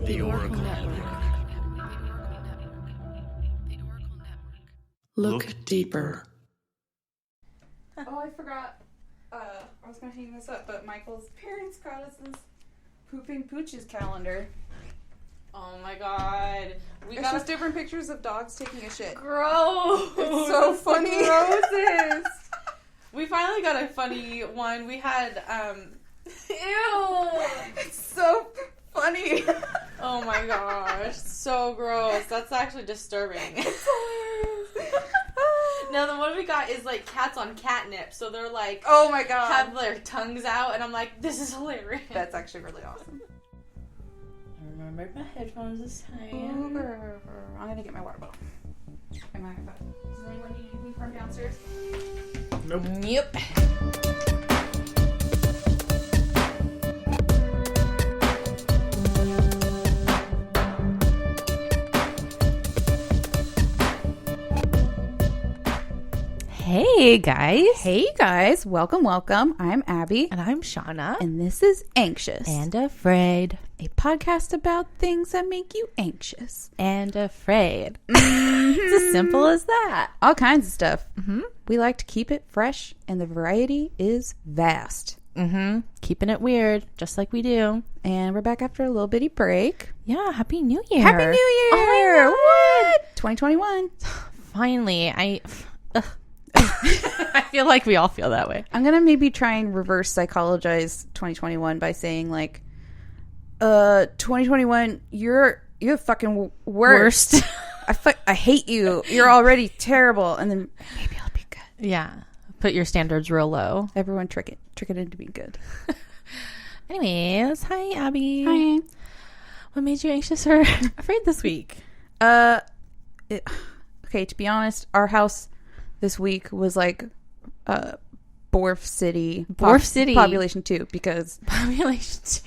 The Oracle Network. Look deeper. Oh, I forgot. I was gonna hang this up, but Michael's parents got us this Pooping Pooches calendar. Oh my god. It's just different pictures of dogs taking a shit. Gross. It's so funny. Grossest. We finally got a funny one. We had, ew. It's so funny. Oh my gosh. So gross. That's actually disturbing. It's hilarious. No, the one we got is like cats on catnip. So they're like, oh my god, have their tongues out, and I'm like, this is hilarious. That's actually really awesome. I remembered my headphones this time. I'm gonna get my water bottle. And my iPad. Does anyone need anything from downstairs? Nope. Yep. Hey guys. Hey guys, welcome. I'm Abby. And I'm Shauna. And this is Anxious. And Afraid. A podcast about things that make you anxious. And afraid. It's as simple as that. All kinds of stuff. Mm-hmm. We like to keep it fresh, and the variety is vast. Mm-hmm. Keeping it weird, just like we do. And we're back after a little bitty break. Yeah, Happy New Year. Happy New Year! Oh my God. What? 2021. Finally, I feel like we all feel that way. I'm gonna maybe try and reverse psychologize 2021 by saying like, 2021, you're the fucking worst. I hate you. You're already terrible. And then maybe I'll be good. Yeah. Put your standards real low. Everyone trick it into being good. Anyways, hi Abby. Hi. What made you anxious or afraid this week? Okay, to be honest, our house this week was like Borf City. Population 2 because Population 2.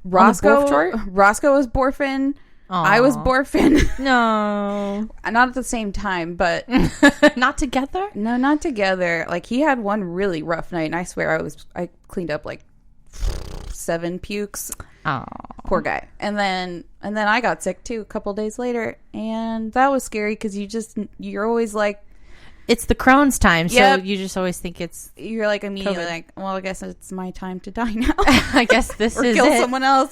Roscoe was Borfin. Aww. I was Borfin. No. Not at the same time, but not together? No, not together. Like he had one really rough night and I swear I cleaned up like 7 pukes. Oh. Poor guy. And then I got sick too a couple days later, and that was scary because you're always like, it's the Crohn's time, yep. So you just always think you're like immediately COVID. Like, well, I guess it's my time to die now. I guess this or is kill it. someone else.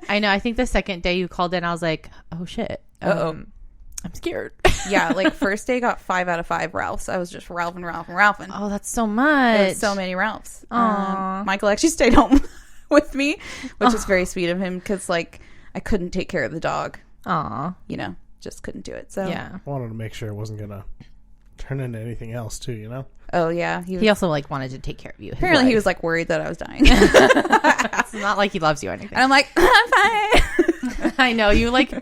I know. I think the second day you called in, I was like, oh shit. Uh-oh. I'm scared. Yeah, like first day got 5 out of 5 Ralphs. I was just Ralphing. Oh, that's so much. There's so many Ralphs. Aw. Michael actually stayed home with me, which is very sweet of him because like I couldn't take care of the dog. Aw. Just couldn't do it. So yeah. I wanted to make sure it wasn't gonna turn into anything else too, you know? Oh yeah. He also like wanted to take care of you. Apparently he was like worried that I was dying. It's not like he loves you or anything. And I'm like, I'm fine. I know. You like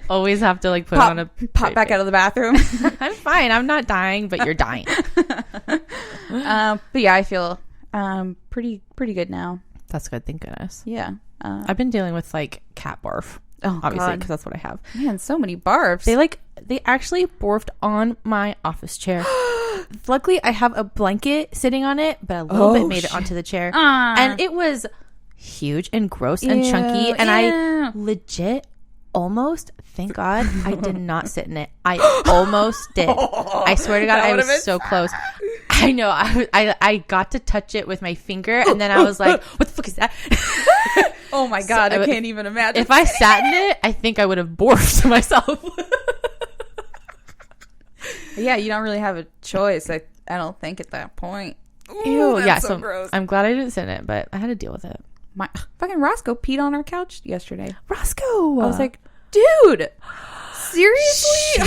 always have to like put on a pop back out of the bathroom. I'm fine. I'm not dying, but you're dying. But yeah, I feel pretty good now. That's good. Thank goodness. Yeah. I've been dealing with like cat barf. Oh, obviously, God. because that's what I have. Man, so many barfs. They actually barfed on my office chair. Luckily, I have a blanket sitting on it, but a little bit made it onto the chair. And it was huge and gross and chunky. And I legit almost, thank God, I did not sit in it. I almost did. I swear to God, I was so close. I know. I got to touch it with my finger, and then I was like, what the fuck is that? Oh my God, I can't even imagine. If I sat in it, I think I would have barfed myself. Yeah, you don't really have a choice. I don't think at that point. Ooh, Ew, yeah, so gross. I'm glad I didn't sit in it, but I had to deal with it. My fucking Roscoe peed on our couch yesterday. Roscoe! I was like, dude, seriously?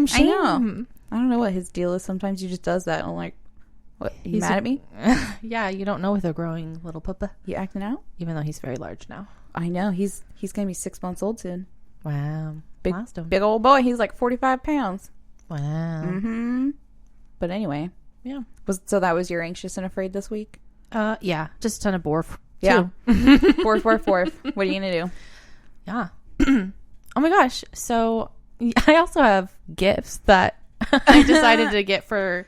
Shame. I know. I don't know what his deal is. Sometimes he just does that. I'm like, what? He's mad at me? Yeah, you don't know with a growing little puppa. You acting out? Even though he's very large now. I know. He's gonna be 6 months old soon. Wow. Big old boy. He's like 45 pounds. Wow. Mm-hmm. But anyway. Yeah. So that was your anxious and afraid this week? Yeah. Just a ton of barf. Yeah. Fourth. What are you gonna do? Yeah. Oh my gosh. So I also have gifts that I decided to get for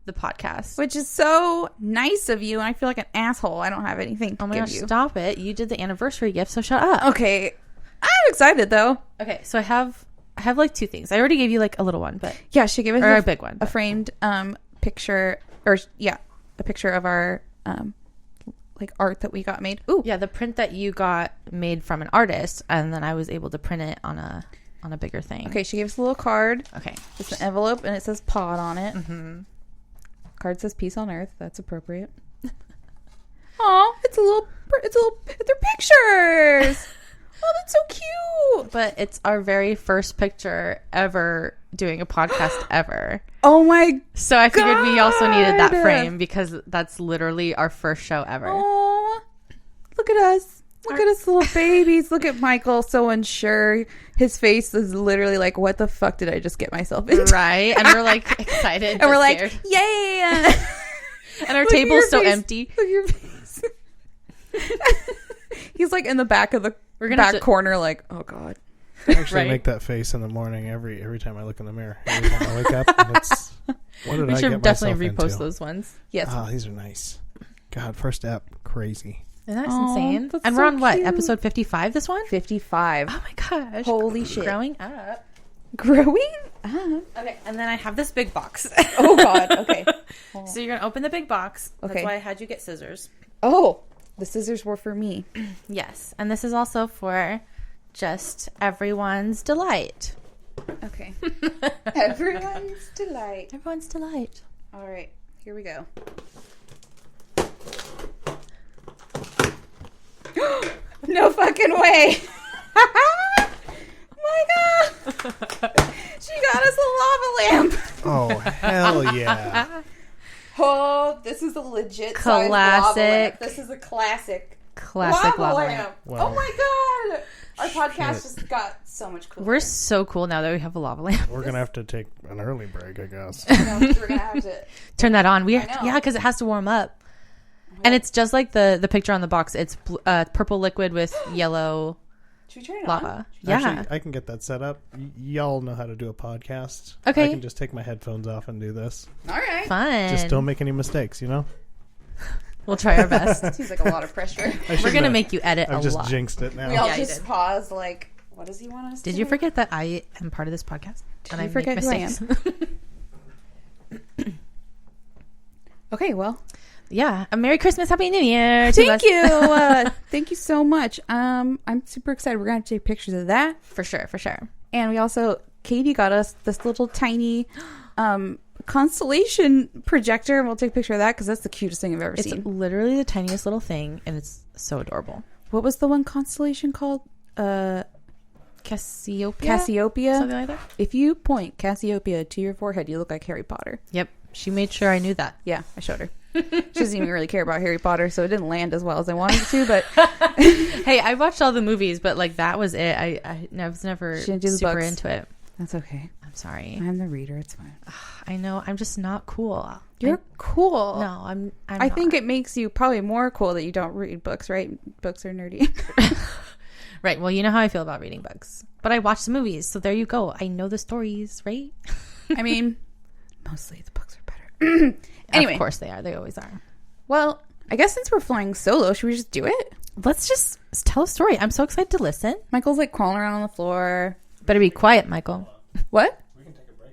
the podcast, which is so nice of you, and I feel like an asshole. I don't have anything to oh my give gosh, you. Stop it. You did the anniversary gift, so shut up. Okay, I'm excited though. Okay, so I have like two things. I already gave you like a little one, but Yeah, she gave us or a big one. a framed picture, or a picture of our like art that we got made. Ooh, Yeah, the print that you got made from an artist, and then I was able to print it on a bigger thing. okay. She gave us a little card. Okay. It's an envelope, and it says pod on it. Mm-hmm. Card says peace on earth. That's appropriate. Aw, they're pictures. Oh, that's so cute. But it's our very first picture ever doing a podcast ever. Oh my. So I figured we also needed that God. frame because that's literally our first show ever. Oh, look at us. Look at us little babies. Look at Michael, so unsure. His face is literally like, what the fuck did I just get myself into? Right? And we're like excited. And we're like, scared. yeah. And our Look at table's your so face. empty. Look at your face. He's like in the back of the corner like, oh God. I actually Right. make that face in the morning every time I look in the mirror. Every time I wake up, and it's, what did We I should get definitely myself repost into? those ones. Yes. Ah, these are nice. God, first app, crazy. Isn't that Aw, insane? that's And so we're on what? cute. Episode 55 this one? 55. Oh my gosh. Holy shit. Growing up. Growing up. Okay, and then I have this big box. Oh God. Okay. So you're going to open the big box. Okay. That's why I had you get scissors. Oh, the scissors were for me. Yes. And this is also for just everyone's delight. Okay. Everyone's delight. Everyone's delight. All right. Here we go. No fucking way. My God. She got us a lava lamp. Oh, hell yeah. Oh, this is a legit Classic. lava lamp. This is a classic Classic lava lava lamp. lamp. Wow. Oh my God. Our podcast just got so much cooler. We're so cool now that we have a lava lamp. We're going to have to take an early break, I guess. We're gonna have to. Turn that on. know. Yeah, because it has to warm up. And it's just like the picture on the box. It's purple liquid with yellow Should we turn it lava. on? Yeah. Actually, I can get that set up. Y'all know how to do a podcast. Okay. I can just take my headphones off and do this. All right. Fun. Just don't make any mistakes, you know? We'll try our best. Seems like a lot of pressure. We're going to make you edit I've a just lot. jinxed it now. We all Yeah, you just did. paused like, what does he want us to Did do? you forget that I am part of this podcast? Did you forget who I am? Okay, well. Yeah. A Merry Christmas, Happy New Year. to Thank us. you. Thank you so much. I'm super excited. We're going to have to take pictures of that. For sure. For sure. And we also, Katie got us this little tiny constellation projector. And we'll take a picture of that because that's the cutest thing I've ever It's seen. literally the tiniest little thing, and it's so adorable. What was the one constellation called? Cassiopeia? Cassiopeia. Something like that? If you point Cassiopeia to your forehead, you look like Harry Potter. Yep. She made sure I knew that. Yeah, I showed her. She doesn't even really care about Harry Potter, so it didn't land as well as I wanted it to, but Hey, I watched all the movies, but like that was it. I was never She didn't do the super books. into it. that's okay. I'm sorry. I'm the reader. It's fine. I know. I'm just not cool. You're cool. No, I'm I think not. it makes you probably more cool that you don't read books, right? Books are nerdy. Right. Well, you know how I feel about reading books. But I watch the movies, so there you go. I know the stories, right? I mean, mostly the books are better. Anyway. Of course they are. They always are. Well, I guess since we're flying solo, should we just do it? Let's just tell a story. I'm so excited to listen. Michael's like crawling around on the floor. Better be quiet, Michael. What? We can take a break.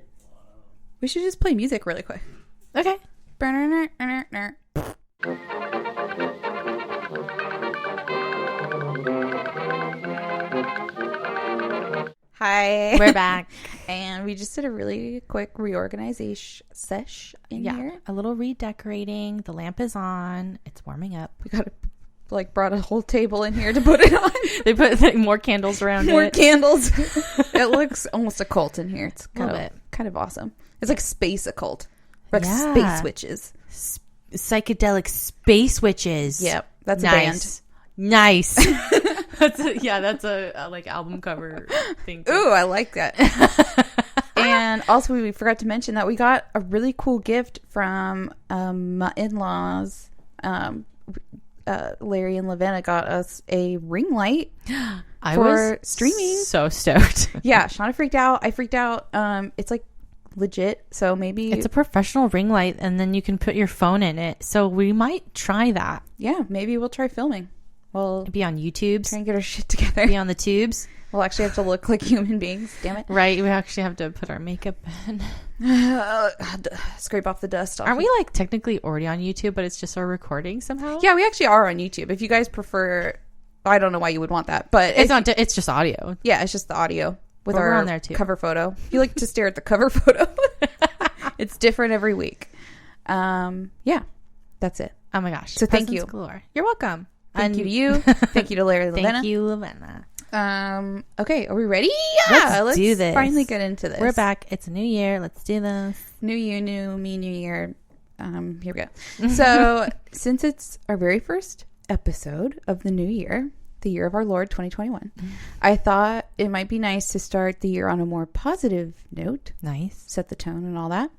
We should just play music really quick. Okay. Hi. We're back. And we just did a really quick reorganization sesh in Yeah. here. A little redecorating. The lamp is on. It's warming up. We got brought a whole table in here to put it on. They put like, more candles around More it. candles. It looks almost a cult in here. It's Little bit. kind of awesome. It's like space occult. Like Yeah. space witches. Psychedelic space witches. Yep. That's Nice. Nice. That's a like album cover thing. a band. Ooh, I like that. And also we forgot to mention that we got a really cool gift from my in-laws. Larry and Lavanna got us a ring light I for was streaming. so stoked. Yeah, Shauna freaked out. I freaked out. It's like legit, so maybe It's a professional ring light, and then you can put your phone in it. So we might try that. maybe we'll try filming. We'll Be on YouTube's. try and get our shit together. Be on the tubes. We'll actually have to look like human beings. Damn it. Right. We actually have to put our makeup in. Scrape off the dust off. Aren't we like technically already on YouTube, but it's just our recording somehow? Yeah, we actually are on YouTube. If you guys prefer, I don't know why you would want that, but It's not. It's just audio. yeah, it's just the audio with But we're our on there too. cover photo. If you like to stare at the cover photo, it's different every week. Yeah, that's it. Oh my gosh. So thank Presents you. galore. You're welcome. Thank you to you. Thank you to Larry Lavena. Thank you, Lavena. Okay, are we ready? Let's do this. Finally get into this. We're back. It's a new year. Let's do this. New you, new me, new year. Here we go. So, since it's our very first episode of the new year, the year of our Lord 2021, I thought it might be nice to start the year on a more positive note, Nice. set the tone and all that.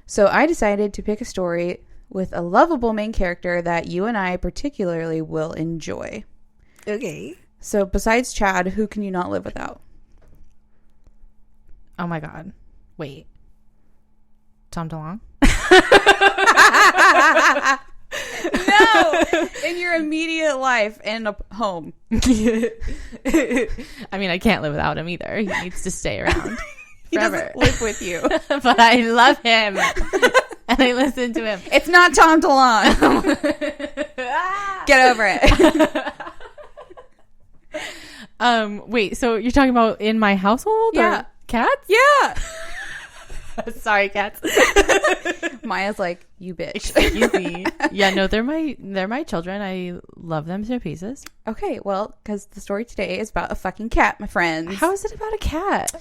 So, I decided to pick a story with a lovable main character that you and I particularly will enjoy. Okay. So, besides Chad, who can you not live without? Oh my God. Wait. Tom DeLonge? No! In your immediate life and a home. I mean, I can't live without him either. He needs to stay around. He forever. doesn't live with you. But I love him. And I listen to him. It's not Tom DeLonge. Get over it. Wait, so you're talking about in my household? Yeah. Or cats? Yeah. Sorry, cats. Maya's like, you bitch. Excuse me. Yeah, no, they're my children. I love them to pieces. Okay, well, because the story today is about a fucking cat, my friends. How is it about a cat?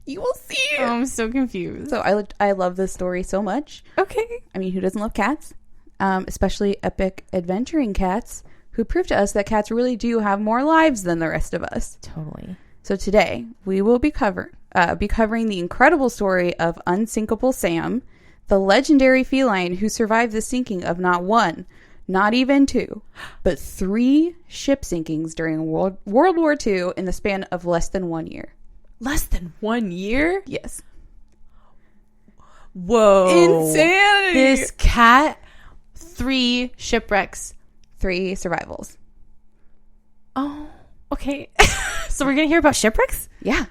You will see. Oh, I'm so confused. So I love this story so much. Okay. I mean, who doesn't love cats? Especially epic adventuring cats who prove to us that cats really do have more lives than the rest of us. Totally. So today we will be covering the incredible story of Unsinkable Sam, the legendary feline who survived the sinking of not one, not even two, but 3 ship sinkings during World War II in the span of less than 1 year. Less than 1 year? Yes. Whoa. Insanity. This cat, 3 shipwrecks. 3 survivals. Oh, okay. So we're going to hear about shipwrecks? Yeah.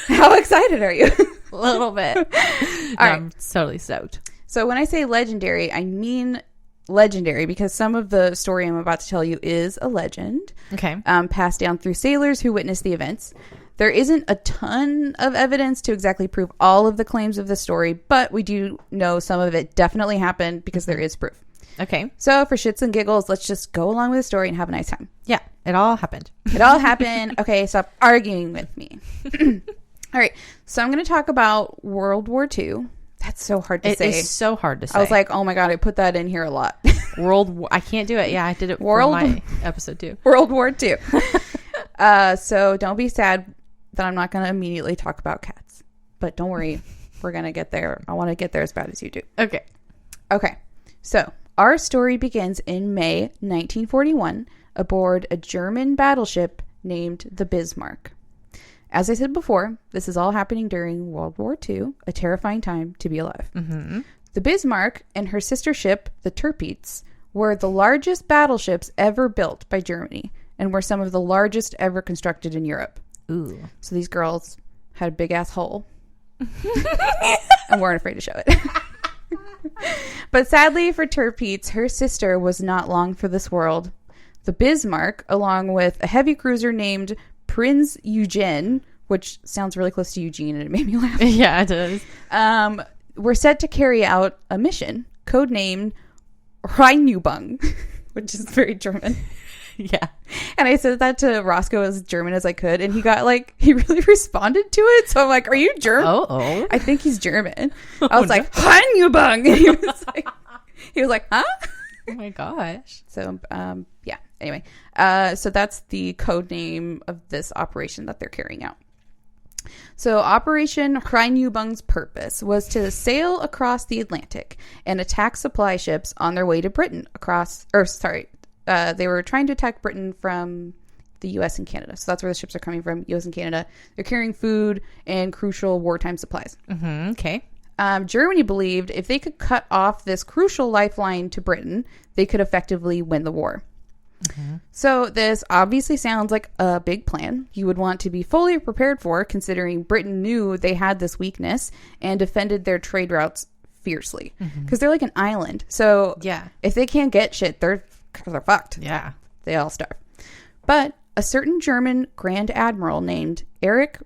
How excited are you? A little bit. No, right. I'm totally stoked. So when I say legendary, I mean legendary because some of the story I'm about to tell you is a legend. Okay. Passed down through sailors who witnessed the events. There isn't a ton of evidence to exactly prove all of the claims of the story, but we do know some of it definitely happened because there is proof. Okay. So for shits and giggles, let's just go along with the story and have a nice time. Yeah, it all happened. It all happened. Okay, stop arguing with me. All right, so I'm going to talk about World War II. That's so hard to say. It is so hard to say. I was like, oh my God, I put that in here a lot. I can't do it. Yeah, I did it for my episode too. World War II. So don't be sad that I'm not going to immediately talk about cats. But don't worry, we're going to get there. I want to get there as bad as you do. Okay. Okay, so our story begins in May 1941 aboard a German battleship named the Bismarck. As I said before, this is all happening during World War II, a terrifying time to be alive. Mm-hmm. The Bismarck and her sister ship, the Tirpitz, were the largest battleships ever built by Germany and were some of the largest ever constructed in Europe. Ooh. So these girls had a big ass hole and weren't afraid to show it. But sadly for Tirpitz, her sister was not long for this world. The Bismarck, along with a heavy cruiser named Prinz Eugen, which sounds really close to Eugene and it made me laugh. Yeah, it does. Were set to carry out a mission, codenamed Rheinübung, which is very German. Yeah. And I said that to Roscoe as German as I could, and he really responded to it. So I'm like, are you German? Oh. I think he's German. I was like, Rheinübung. And he was like, huh? Oh my gosh. So, yeah. Anyway, so that's the code name of this operation that they're carrying out. So Operation Rheinübung's purpose was to sail across the Atlantic and attack supply ships on their way to Britain they were trying to attack Britain from the U.S. and Canada. So that's where the ships are coming from, U.S. and Canada. They're carrying food and crucial wartime supplies. Mm-hmm. Okay. Germany believed if they could cut off this crucial lifeline to Britain, they could effectively win the war. So this obviously sounds like a big plan you would want to be fully prepared for, considering Britain knew they had this weakness and defended their trade routes fiercely. Because they're like an island. So if they can't get shit, they're fucked. Yeah. They all starve. But a certain German Grand Admiral named Erich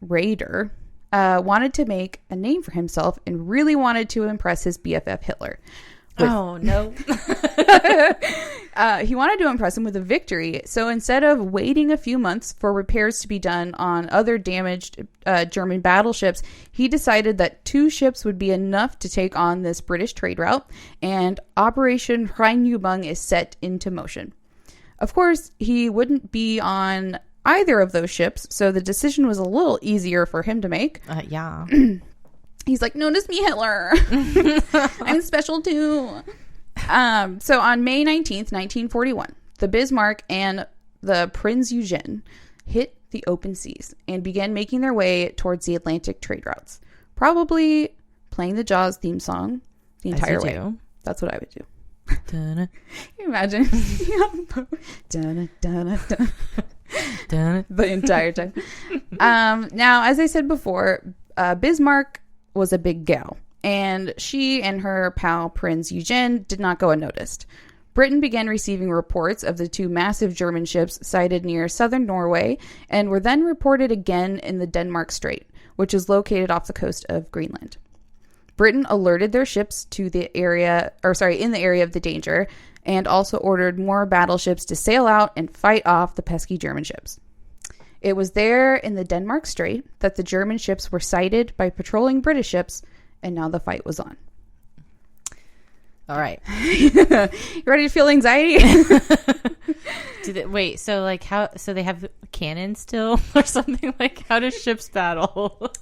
Raeder wanted to make a name for himself and really wanted to impress his BFF Hitler. Oh, no. He wanted to impress him with a victory. So instead of waiting a few months for repairs to be done on other damaged German battleships, he decided that 2 ships would be enough to take on this British trade route, and Operation Rheinübung is set into motion. Of course, he wouldn't be on either of those ships, so the decision was a little easier for him to make. Yeah. He's like, notice me, Hitler. I'm special too. So on May 19th, 1941, the Bismarck and the Prinz Eugen hit the open seas and began making their way towards the Atlantic trade routes, probably playing the Jaws theme song the entire way. That's what I would do. Can you imagine? The entire time. Now, as I said before, Bismarck was a big gal, and she and her pal Prinz Eugen did not go unnoticed. Britain began receiving reports of the 2 massive German ships sighted near southern Norway, and were then reported again in the Denmark Strait, which is located off the coast of Greenland. Britain alerted their ships to the area, in the area of the danger, and also ordered more battleships to sail out and fight off the pesky German ships. It was there in the Denmark Strait that the German ships were sighted by patrolling British ships, and now the fight was on. All right. You ready to feel anxiety? Wait, so like how? So they have cannons still, or something? Like, how do ships battle?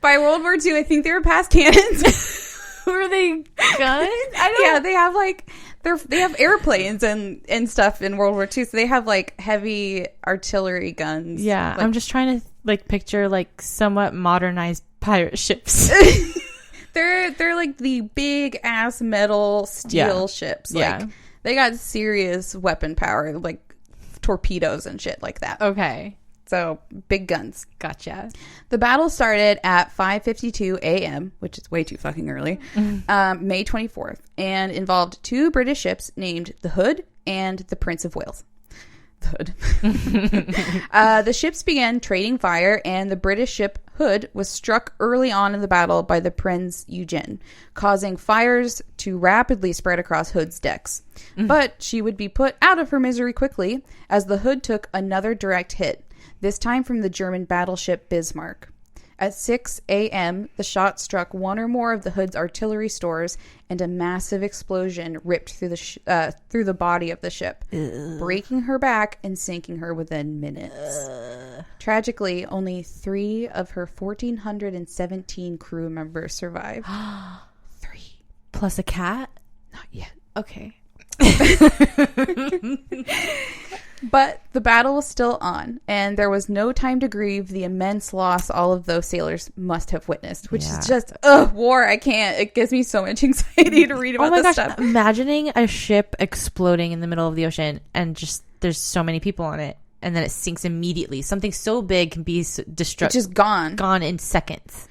By World War II, I think they were past cannons. Were they guns? Yeah, they have like they have airplanes and stuff in World War II, so they have like heavy artillery guns. Yeah, like, I'm just trying to like picture like somewhat modernized pirate ships. They're like the big ass metal steel ships. Like they got serious weapon power, like torpedoes and shit like that. Okay. So big guns. Gotcha. The battle started at 5:52 a.m., which is way too fucking early, May 24th, and involved 2 British ships named the Hood and the Prince of Wales. The Hood. The ships began trading fire, and the British ship Hood was struck early on in the battle by the Prinz Eugen, causing fires to rapidly spread across Hood's decks. But she would be put out of her misery quickly, as the Hood took another direct hit, this time from the German battleship Bismarck. At 6 a.m., the shot struck one or more of the Hood's artillery stores, and a massive explosion ripped through the body of the ship, breaking her back and sinking her within minutes. Tragically, only 3 of her 1,417 crew members survived. 3. Plus a cat? Not yet. Okay. But the battle was still on, and there was no time to grieve the immense loss all of those sailors must have witnessed, which is just, war. I can't. It gives me so much anxiety to read about this stuff. Imagining a ship exploding in the middle of the ocean, and just there's so many people on it, and then it sinks immediately. Something so big can be destructive. Just gone in seconds.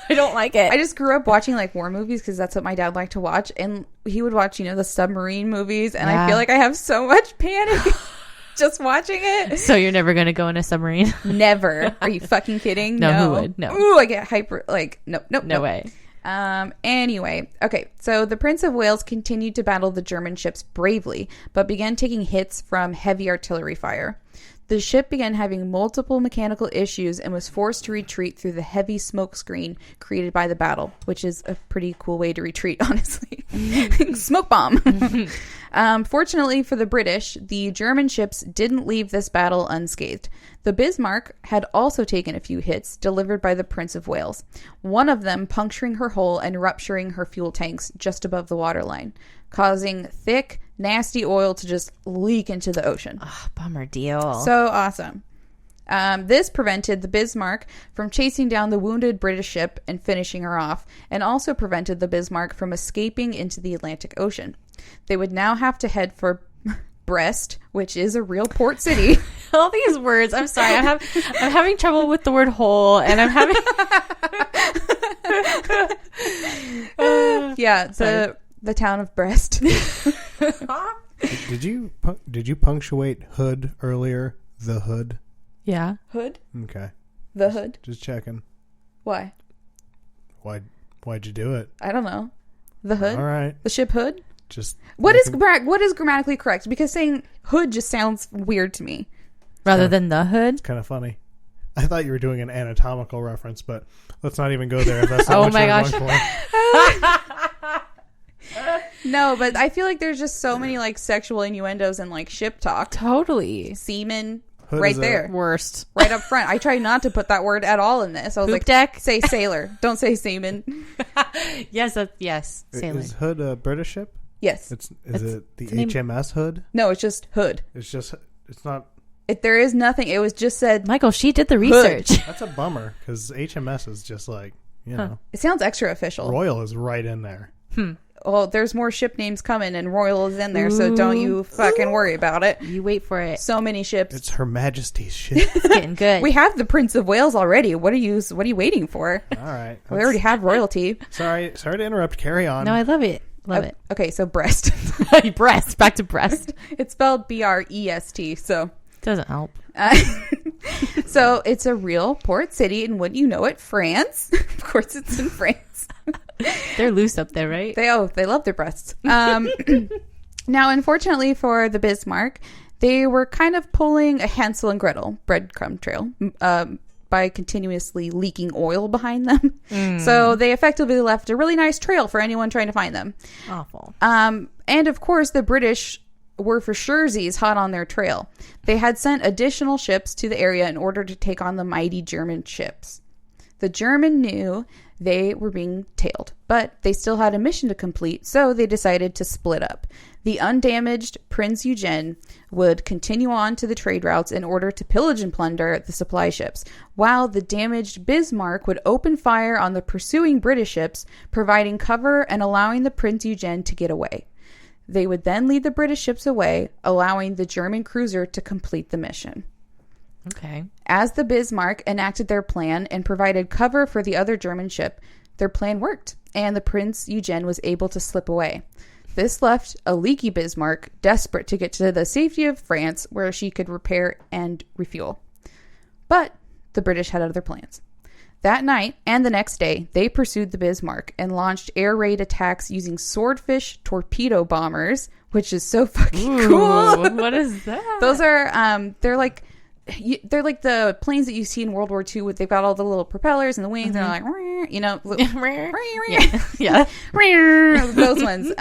I don't like it. I just grew up watching like war movies because that's what my dad liked to watch, and he would watch, the submarine movies, and I feel like I have so much panic just watching it. So you're never going to go in a submarine? Never. Are you fucking kidding? No. Who would? No. Ooh, I get hyper. Like, no way. Anyway, okay, so the Prince of Wales continued to battle the German ships bravely, but began taking hits from heavy artillery fire. The ship began having multiple mechanical issues and was forced to retreat through the heavy smoke screen created by the battle, which is a pretty cool way to retreat, honestly. Smoke bomb. Fortunately for the British, the German ships didn't leave this battle unscathed. The Bismarck had also taken a few hits delivered by the Prince of Wales, one of them puncturing her hull and rupturing her fuel tanks just above the waterline, causing thick, nasty oil to just leak into the ocean. Bummer deal. So awesome. This prevented the Bismarck from chasing down the wounded British ship and finishing her off, and also prevented the Bismarck from escaping into the Atlantic Ocean. They would now have to head for Brest, which is a real port city. All these words. I'm sorry. I'm having trouble with the word whole, and I'm having. The town of Brest. Did you punctuate hood earlier? The hood. Yeah. Hood. Okay. The hood. Just checking. Why? Why'd you do it? I don't know. The hood. All right. The ship hood. Just What is grammatically correct? Because saying hood just sounds weird to me. Rather than the hood. It's kind of funny. I thought you were doing an anatomical reference, but let's not even go there. If that's not Oh what my you're gosh. going for. No, but I feel like there's just so many like sexual innuendos and like ship talk. Totally. Semen. Hood Right is there. Worst. Right up front. I tried not to put that word at all in this. I was Poop like, deck? say sailor. Don't say seaman. Yes. Yes. Sailing. Is Hood a British ship? Yes. Is it the name- HMS Hood? No, it's just hood. It's not. If there is nothing, it was just said. Michael, she did the research. That's a bummer because HMS is just like, you know, It sounds extra official. Royal is right in there. Well, there's more ship names coming, and Royal is in there, so don't you fucking worry about it. You wait for it. So many ships. It's Her Majesty's ship. It's getting good. We have the Prince of Wales already. What are you waiting for? All right. We already have royalty. Sorry to interrupt. Carry on. No, I love it. Love it. Okay, so Brest. Breast. Back to breast. It's spelled Brest, so. Doesn't help. So it's a real port city, and wouldn't you know it, France. Of course, it's in France. They're loose up there, right? They love their breasts. Now, unfortunately for the Bismarck, they were kind of pulling a Hansel and Gretel breadcrumb trail by continuously leaking oil behind them. So they effectively left a really nice trail for anyone trying to find them. Awful. And of course, the British were for surezies hot on their trail. They had sent additional ships to the area in order to take on the mighty German ships. The German knew they were being tailed, but they still had a mission to complete, so they decided to split up. The undamaged Prince Eugen would continue on to the trade routes in order to pillage and plunder the supply ships, while the damaged Bismarck would open fire on the pursuing British ships, providing cover and allowing the Prince Eugen to get away. They would then lead the British ships away, allowing the German cruiser to complete the mission. Okay. As the Bismarck enacted their plan and provided cover for the other German ship, their plan worked, and the Prince Eugen was able to slip away. This left a leaky Bismarck desperate to get to the safety of France, where she could repair and refuel. But the British had other plans. That night and the next day, they pursued the Bismarck and launched air raid attacks using swordfish torpedo bombers, which is so fucking cool. What is that? Those are they're like the planes that you see in World War II. They've got all the little propellers and the wings, and they're like, you know, Yeah. those ones.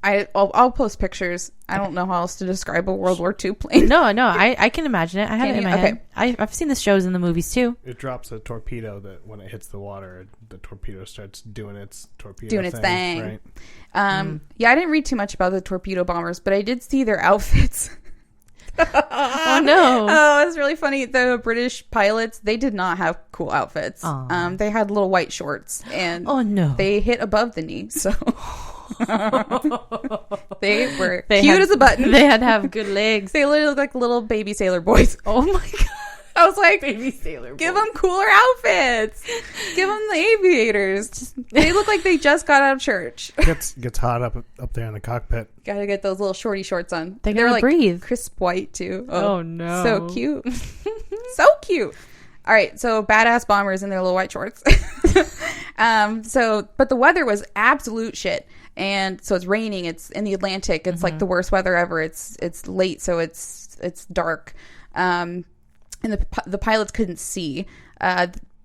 I'll post pictures. I don't know how else to describe a World War II plane. No, I can imagine it. I have Can it in you? my Okay. head. I've seen the shows and the movies too. It drops a torpedo that when it hits the water, the torpedo starts doing its torpedo Doing its thing. Right? Yeah, I didn't read too much about the torpedo bombers, but I did see their outfits. Oh no! Oh, it's really funny. The British pilots, they did not have cool outfits. Aw. They had little white shorts, and Oh no! they hit above the knee, so they were They cute had- as a button. They had to have good legs. They literally look like little baby sailor boys. Oh my god! I was like, Baby sailor. give them cooler outfits. Give them the aviators. They look like they just got out of church. Gets hot up there in the cockpit. Gotta get those little shorty shorts on. They They're gotta like breathe. crisp white too. Oh, no! So cute. So cute. All right, so badass bombers in their little white shorts. But the weather was absolute shit. And so it's raining. It's in the Atlantic. It's like the worst weather ever. It's late, so it's dark. And the pilots couldn't see.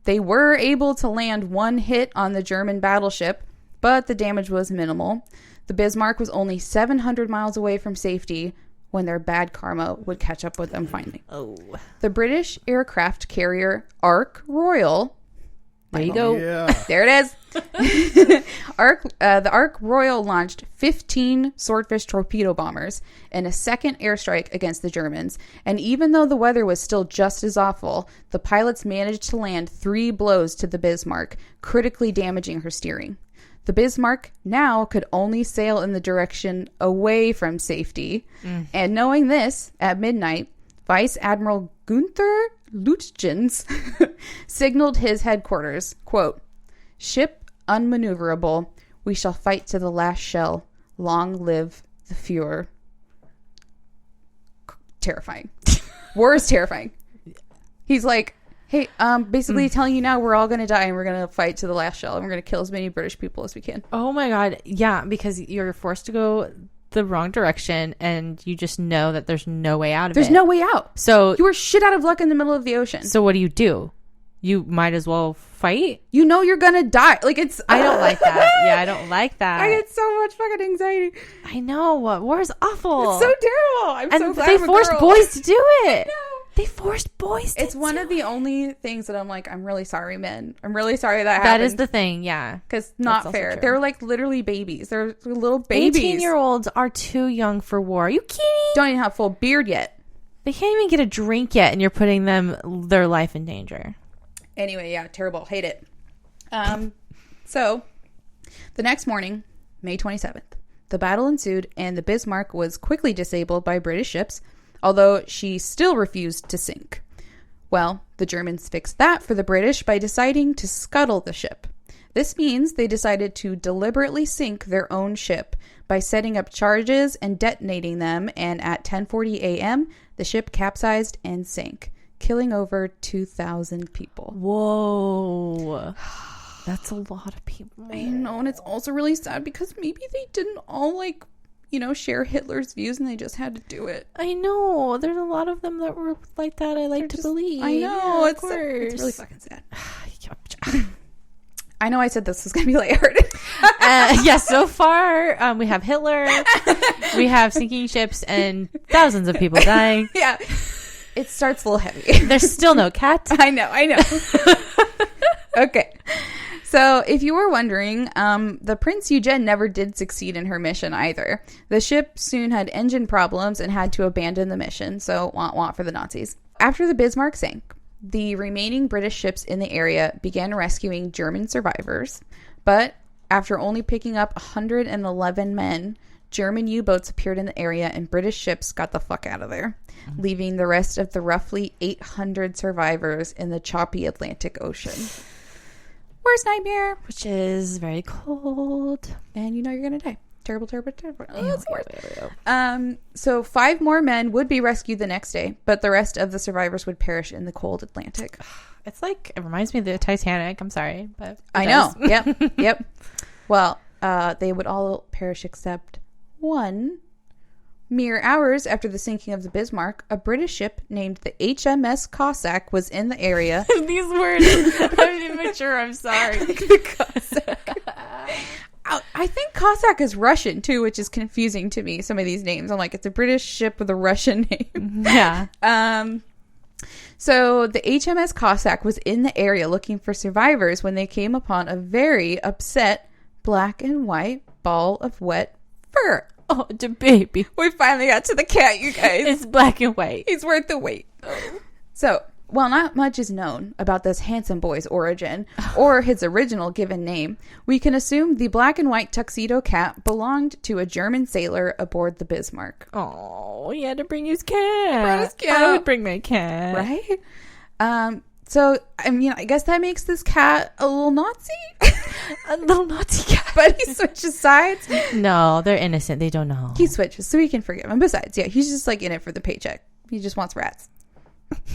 They were able to land one hit on the German battleship, but the damage was minimal. The Bismarck was only 700 miles away from safety when their bad karma would catch up with them finally. Oh. The British aircraft carrier Ark Royal, There you go. Yeah. There it is. The Ark Royal launched 15 Swordfish torpedo bombers in a second airstrike against the Germans. And even though the weather was still just as awful, the pilots managed to land 3 blows to the Bismarck, critically damaging her steering. The Bismarck now could only sail in the direction away from safety. And knowing this, at midnight, Vice Admiral Gunther Lutjens signaled his headquarters, quote, "Ship unmaneuverable. We shall fight to the last shell. Long live the Fuhrer." Terrifying. War is terrifying. He's like, hey, basically telling you now we're all going to die and we're going to fight to the last shell and we're going to kill as many British people as we can. Oh my God. Yeah, because you're forced to go the wrong direction and you just know that there's no way out of it. There's no way out. So You were shit out of luck in the middle of the ocean. So what do? You might as well fight. You know you're going to die. Like, it's... I don't like that. Yeah, I don't like that. I get so much fucking anxiety. I know. War is awful. It's so terrible. I'm so glad they I'm a forced girl. boys to do it. No. They forced boys to It's one do of the it. only things that I'm like, I'm really sorry, men. I'm really sorry that That happened. is the thing, yeah. Because That's not also fair. true. They're like literally babies. They're little babies. 18-year-olds are too young for war. Are you kidding? Don't even have full beard yet. They can't even get a drink yet, and you're putting their life in danger. Anyway, yeah, terrible. Hate it. So, the next morning, May 27th, the battle ensued and the Bismarck was quickly disabled by British ships, although she still refused to sink. Well, the Germans fixed that for the British by deciding to scuttle the ship. This means they decided to deliberately sink their own ship by setting up charges and detonating them, and at 10:40 a.m., the ship capsized and sank, killing over 2,000 people. Whoa. That's a lot of people. I know, and it's also really sad because maybe they didn't all, share Hitler's views and they just had to do it. I know. There's a lot of them that were like that. I like to believe. I know. Yeah, it's really fucking sad. course. I know I said this was going to be lighthearted. So far, we have Hitler, we have sinking ships, and thousands of people dying. Yeah. It starts a little heavy. There's still no cat. I know. Okay. So, if you were wondering, the Prince Eugen never did succeed in her mission either. The ship soon had engine problems and had to abandon the mission, so want for the Nazis. After the Bismarck sank, the remaining British ships in the area began rescuing German survivors, but after only picking up 111 men, German U-boats appeared in the area and British ships got the fuck out of there, leaving the rest of the roughly 800 survivors in the choppy Atlantic Ocean. Worst nightmare. Which is very cold. And you know you're going to die. Terrible, terrible, terrible. Oh, it's the worst. So 5 more men would be rescued the next day, but the rest of the survivors would perish in the cold Atlantic. It's like, it reminds me of the Titanic. I'm sorry, but I know. Yep. Well, they would all perish except one. Mere hours after the sinking of the Bismarck, a British ship named the HMS Cossack was in the area. These words, I'm immature. I'm sorry. The Cossack. I think Cossack is Russian too, which is confusing to me. Some of these names, I'm like, it's a British ship with a Russian name. Yeah. So the HMS Cossack was in the area looking for survivors when they came upon a very upset black and white ball of wet fur. Oh, the baby. We finally got to the cat, you guys. It's black and white. He's worth the wait. So, while not much is known about this handsome boy's origin or his original given name, we can assume the black and white tuxedo cat belonged to a German sailor aboard the Bismarck. Oh, he had to bring his cat. Brought his cat. I would bring my cat. Right? So, I mean, I guess that makes this cat a little Nazi. A little naughty cat. But he switches sides. No, they're innocent. They don't know. He switches, so we can forgive him. Besides, yeah, he's just like in it for the paycheck. He just wants rats.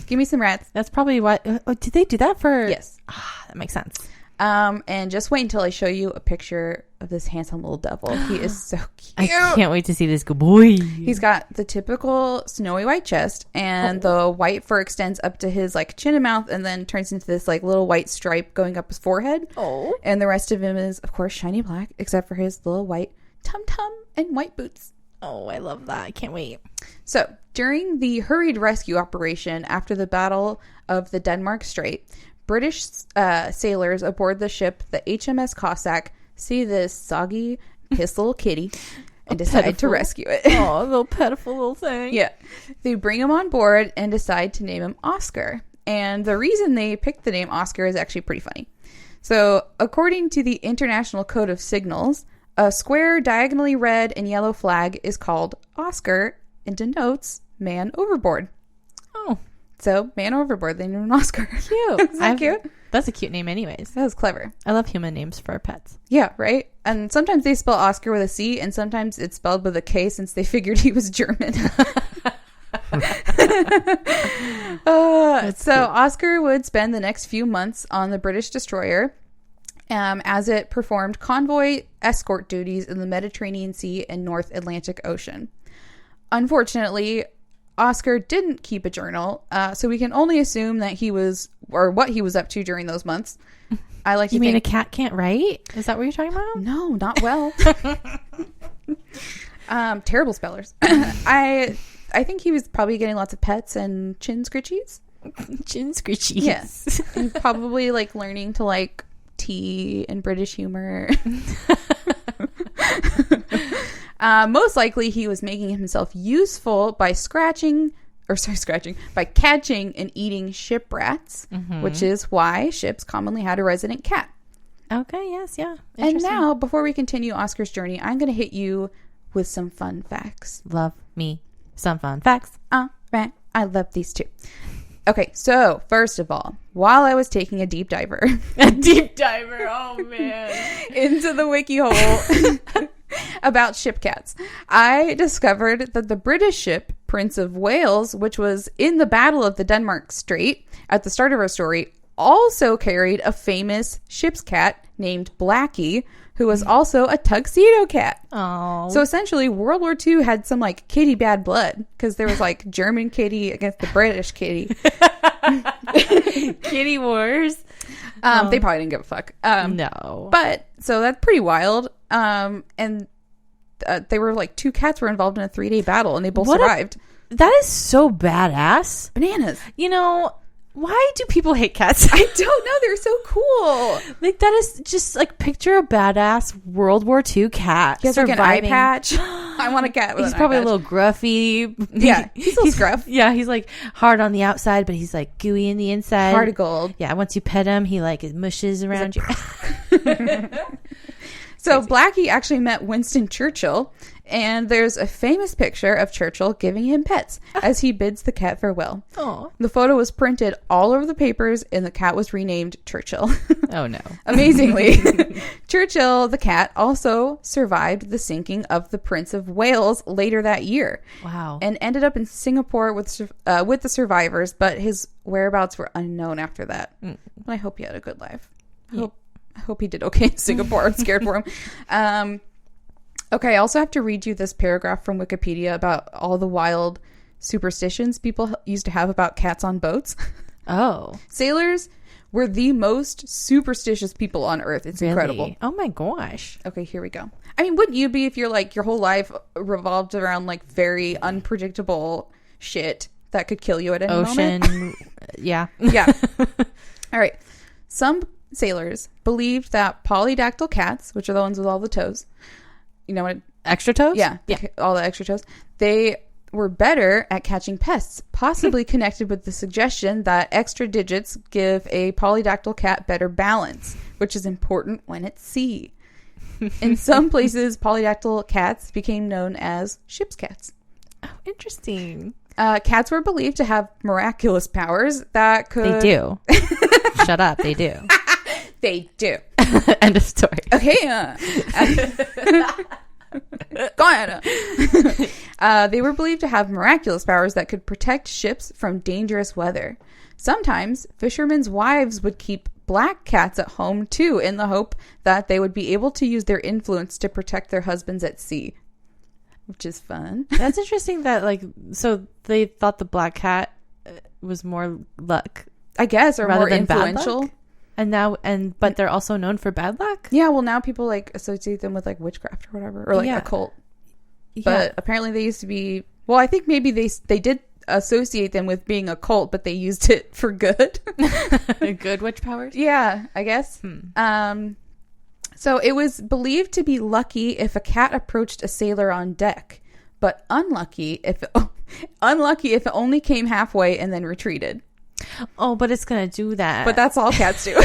Give me some rats. That's probably why. Did they do that for? Yes. That makes sense. And just wait until I show you a picture of this handsome little devil. He is so cute. I can't wait to see this good boy. He's got the typical snowy white chest, and the white fur extends up to his chin and mouth, and then turns into this little white stripe going up his forehead. Oh. And the rest of him is, of course, shiny black, except for his little white tum-tum and white boots. Oh, I love that. I can't wait. So, during the hurried rescue operation after the Battle of the Denmark Strait, British sailors aboard the ship, the HMS Cossack, see this soggy, pissed little kitty and decide to rescue it. Oh, little pitiful little thing. Yeah. They bring him on board and decide to name him Oscar. And the reason they picked the name Oscar is actually pretty funny. So, according to the International Code of Signals, a square diagonally red and yellow flag is called Oscar and denotes man overboard. Oh. So, man overboard, they named him Oscar. Cute. Is that cute? That's a cute name anyways. That was clever. I love human names for our pets. Yeah, right? And sometimes they spell Oscar with a C, and sometimes it's spelled with a K since they figured he was German. So Oscar would spend the next few months on the British destroyer as it performed convoy escort duties in the Mediterranean Sea and North Atlantic Ocean. Unfortunately, Oscar didn't keep a journal, so we can only assume that he was, or what he was up to during those months. I like to You mean think, a cat can't write? Is that what you're talking about? no, not well. Terrible spellers. I think he was probably getting lots of pets and chin scritchies. Chin scritchies. Yes. And probably like learning to like tea and British humor. Most likely he was making himself useful by catching and eating ship rats, which is why ships commonly had a resident cat. Okay, yes, yeah. And now, before we continue Oscar's journey, I'm going to hit you with some fun facts. Love me some fun facts. Right. I love these too. Okay, so first of all, while I was taking a deep diver. A deep diver, oh man. Into the wiki hole about ship cats, I discovered that the British ship Prince of Wales, which was in the Battle of the Denmark Strait at the start of our story, also carried a famous ship's cat named Blackie, who was also a tuxedo cat. Oh. So essentially, World War II had some like kitty bad blood because there was like German kitty against the British kitty. Kitty wars. They probably didn't give a fuck. No. But so that's pretty wild. And they were like 2 cats were involved in a 3-day battle and they both survived. That is so badass. Bananas. You know, why do people hate cats? I don't know. They're so cool. Like, that is just like, picture a badass World War II cat. He has like an eye patch. I want a cat with He's an probably eye a little gruffy. Yeah, he's a little scruff. Yeah, he's like hard on the outside, but he's like gooey in the inside. Heart of gold. Yeah, once you pet him, he like mushes around you. So Blackie actually met Winston Churchill, and there's a famous picture of Churchill giving him pets as he bids the cat farewell. Aw. The photo was printed all over the papers, and the cat was renamed Churchill. Oh, no. Amazingly, Churchill, the cat, also survived the sinking of the Prince of Wales later that year. Wow. And ended up in Singapore with the survivors, but his whereabouts were unknown after that. I hope he had a good life. I hope he did okay in Singapore. I'm scared for him. Okay, I also have to read you this paragraph from Wikipedia about all the wild superstitions people used to have about cats on boats. Oh. Sailors were the most superstitious people on Earth. It's Really? incredible. Oh my gosh. Okay, here we go. I mean, wouldn't you be if you're like your whole life revolved around like very unpredictable shit that could kill you at any moment? Ocean. Yeah. Yeah. All right. Some sailors believed that polydactyl cats, which are the ones with all the toes, you know what? Extra toes? Yeah. All the extra toes. They were better at catching pests, possibly connected with the suggestion that extra digits give a polydactyl cat better balance, which is important when at sea. In some places, polydactyl cats became known as ship's cats. Oh, interesting. Cats were believed to have miraculous powers that could... They do. Shut up. They do. They do. End of story. Okay. Go ahead. They were believed to have miraculous powers that could protect ships from dangerous weather. Sometimes fishermen's wives would keep black cats at home too, in the hope that they would be able to use their influence to protect their husbands at sea, which is fun. That's interesting that, like, so they thought the black cat was more luck, I guess, or rather more than bad influential. luck? And now, but they're also known for bad luck? Yeah, well, now people like associate them with like witchcraft or whatever, or like Yeah. a cult. Yeah. But apparently they used to be, well, I think maybe they did associate them with being a cult, but they used it for good. Good witch powers? Yeah, I guess. So it was believed to be lucky if a cat approached a sailor on deck, but unlucky if it only came halfway and then retreated. Oh, but it's gonna do that. But that's all cats do.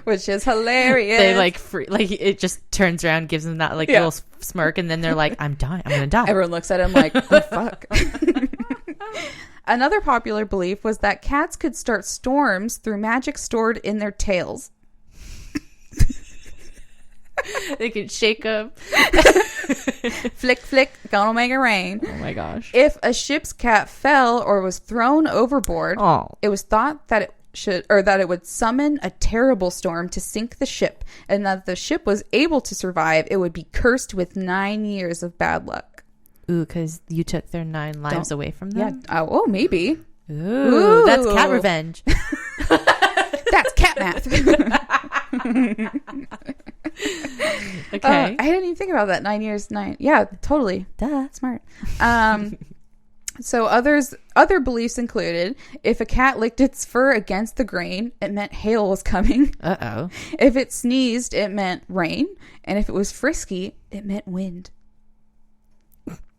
Which is hilarious. They like it just turns around, gives them that like little smirk, and then they're like, I'm dying. I'm gonna die. Everyone looks at him like, oh fuck. Another popular belief was that cats could start storms through magic stored in their tails. They could shake them. Flick, flick, gonna make it rain. Oh my gosh. If a ship's cat fell or was thrown overboard, it was thought that it would summon a terrible storm to sink the ship, and that if the ship was able to survive, it would be cursed with 9 years of bad luck. Ooh, because you took their 9 lives away from them? Yeah. Oh, maybe. Ooh, that's cat revenge. That's cat math. Okay. I didn't even think about that. 9 years, 9. Yeah, totally. Duh. Smart. So other beliefs included, if a cat licked its fur against the grain, it meant hail was coming. Uh-oh. If it sneezed, it meant rain. And if it was frisky, it meant wind.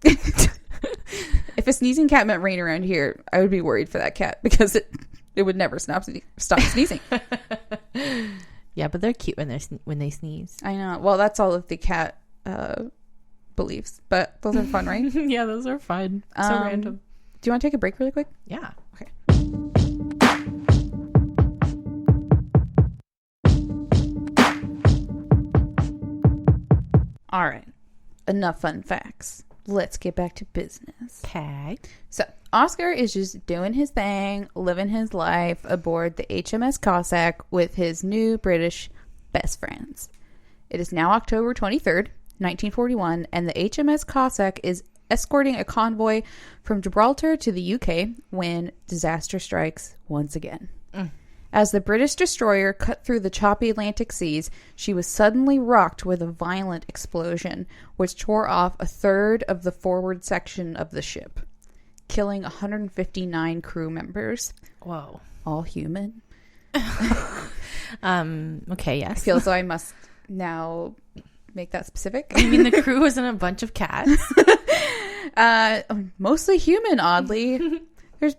If a sneezing cat meant rain around here, I would be worried for that cat because it would never stop sneezing. Yeah, but they're cute when they sneeze. I know. Well, that's all of the cat beliefs, but those are fun, right? Yeah, those are fun. So random. Do you want to take a break really quick? Yeah. Okay. All right. Enough fun facts. Let's get back to business. Okay. So, Oscar is just doing his thing, living his life aboard the HMS Cossack with his new British best friends. It is now October 23rd, 1941, and the HMS Cossack is escorting a convoy from Gibraltar to the UK when disaster strikes once again. As the British destroyer cut through the choppy Atlantic seas, she was suddenly rocked with a violent explosion, which tore off a third of the forward section of the ship, killing 159 crew members. Whoa. All human. Okay, yes. I feel as though I must now make that specific. I mean, the crew wasn't a bunch of cats. Mostly human, oddly. There's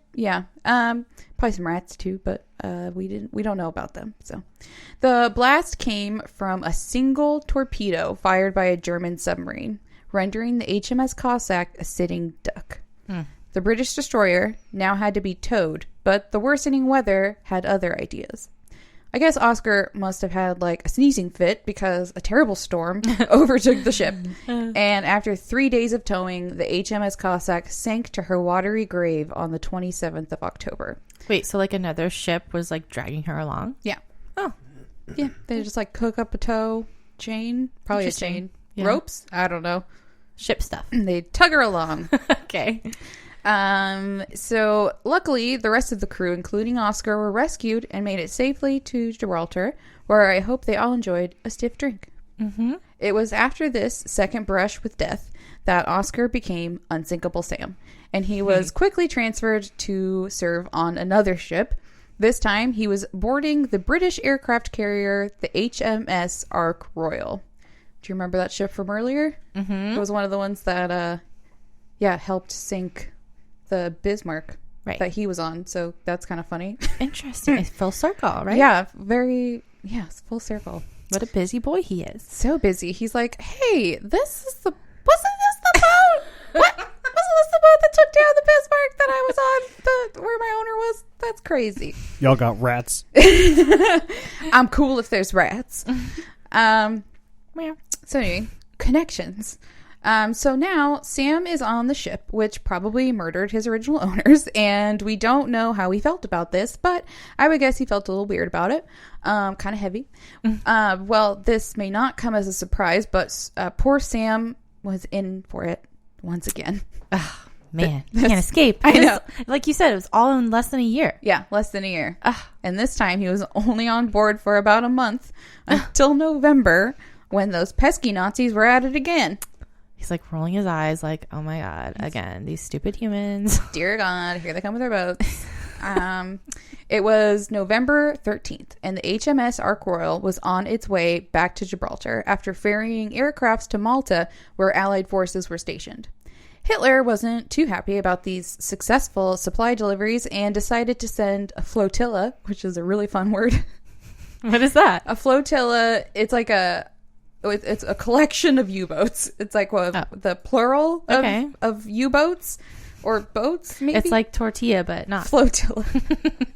probably some rats too, but we don't know about them. So the blast came from a single torpedo fired by a German submarine, rendering the HMS Cossack a sitting duck. The British destroyer now had to be towed, but the worsening weather had other ideas. I guess Oscar must have had like a sneezing fit because a terrible storm overtook the ship. And after 3 days of towing, the HMS Cossack sank to her watery grave on the 27th of October. Wait, so like another ship was like dragging her along? Yeah. Oh. Yeah. They just like hook up a tow chain. Probably a chain. Yeah. Ropes? I don't know. Ship stuff. They tug her along. Okay. So luckily the rest of the crew, including Oscar, were rescued and made it safely to Gibraltar, where I hope they all enjoyed a stiff drink. Mm-hmm. It was after this second brush with death that Oscar became Unsinkable Sam, and he was quickly transferred to serve on another ship. This time he was boarding the British aircraft carrier, the HMS Ark Royal. Do you remember that ship from earlier? Mm-hmm. It was one of the ones that helped sink the Bismarck that he was on, so that's kind of funny. Interesting. It's full circle, right? Yeah, it's full circle. What a busy boy he is. So busy. He's like, hey, wasn't this the boat? What? Wasn't this the boat that took down the Bismarck that I was on, where my owner was? That's crazy. Y'all got rats. I'm cool if there's rats. So anyway, connections. So now Sam is on the ship, which probably murdered his original owners, and we don't know how he felt about this, but I would guess he felt a little weird about it. Kind of heavy. Well, this may not come as a surprise, but poor Sam was in for it once again. Oh, man, can't escape. I know. Like you said, it was all in less than a year. Yeah, less than a year. And this time he was only on board for about a month until November, when those pesky Nazis were at it again. He's like rolling his eyes like, oh my God, again, these stupid humans. Dear God, here they come with their boats. It was November 13th, and the HMS Ark Royal was on its way back to Gibraltar after ferrying aircrafts to Malta, where Allied forces were stationed. Hitler wasn't too happy about these successful supply deliveries and decided to send a flotilla, which is a really fun word. What is that? A flotilla, it's like it's a collection of U-boats. It's like the plural of U-boats. Or boats, maybe? It's like tortilla, but not. Flotilla.